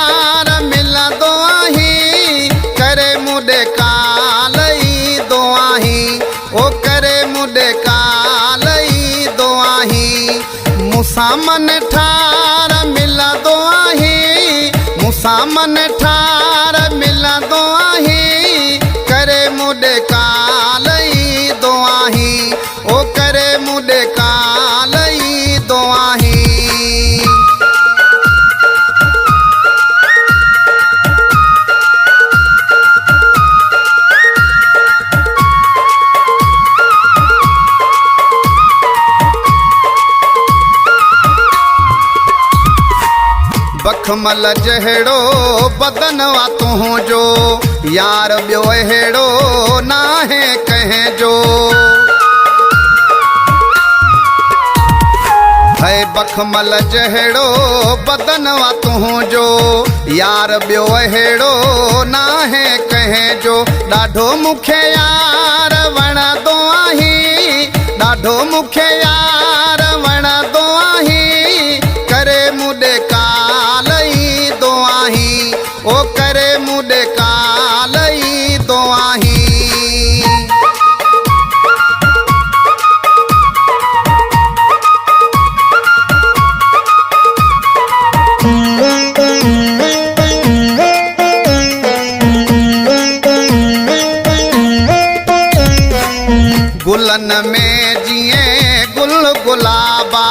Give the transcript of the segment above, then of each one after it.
ठार मिलंदो आहीं करे मुॾे कालई दो आहीं ओ करे मुॾे कालई दो आहीं मूंसां मन ठार मिलंदो आहीं मूंसां मन ठार मिलंदो आहीं करे मुॾे कालई दो आहीं ओ करे मुॾे कालई दो आहीं। बखमल जहिड़ो बदनवा तुंहिंजो यार ॿियो अहिड़ो नाहे कंहिंजो है बखमल जहिड़ो बदनवा तुंहिंजो यार ॿियो अहिड़ो नाहे कंहिंजो ॾाढो मूंखे यार वणंदो आहीं ॾाढो मूंखे यार वणंदो आहीं करे मुॾे कालई दो आहीं ओ करे मुॾे कालई दो आहीं। गुलन में जीअं गुल गुलाबा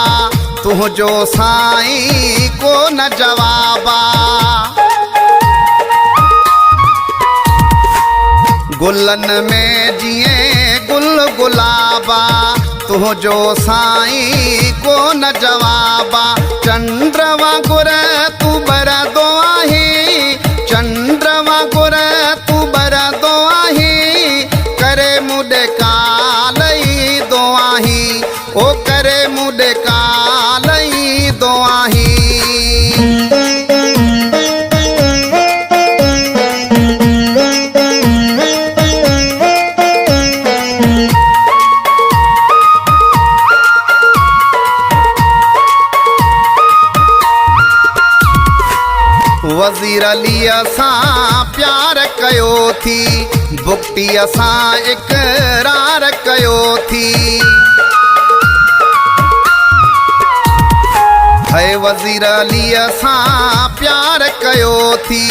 तुंहिंजो साईं को न जवाबा गुलन में जीअं गुल गुलाबा तुंहिंजो साईं को न जवाबा चंद्र वांगुर तूं बरंदो आहीं चंद्र वांगुर तूं बरंदो आहीं करे मुॾे कालई दो आहीं ओ करे मुॾे कालई दो आहीं। वज़ीर अलीअ सां प्यार कयो थी भुक्तीअ सां इक़रार कयो थी है वज़ीर अलीअ सां प्यार कयो थी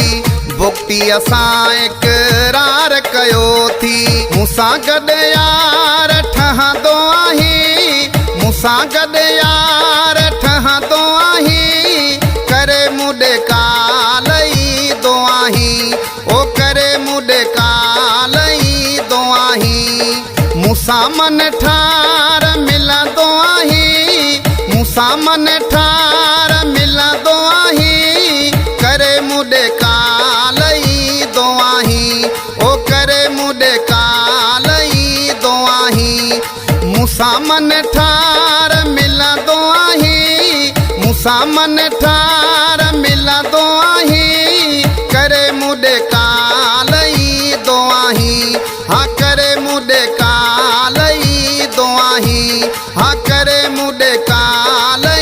भुक्तीअ सां इक़रार कयो थी मूंसां गॾु यार ठहंदो आहीं मूंसां गॾु यार ठहंदो आहीं करे मुॾे कालई दो आहीं ओ करे मुॾे कालई दो आहीं मूंसां मन ठार मिलंदो आहीं मूंसां मन ठार मिलंदो आहीं करे मुॾे कालई दो आहीं ओ करे मुॾे कालई दो आहीं मूंसां मन ठार मिलंदो आहीं मूंसां मन ठार मिलंदो आहीं करे मुॾे कालई दो आहीं हा करे मुॾे कालई दो आहीं हा करे मुॾे कालई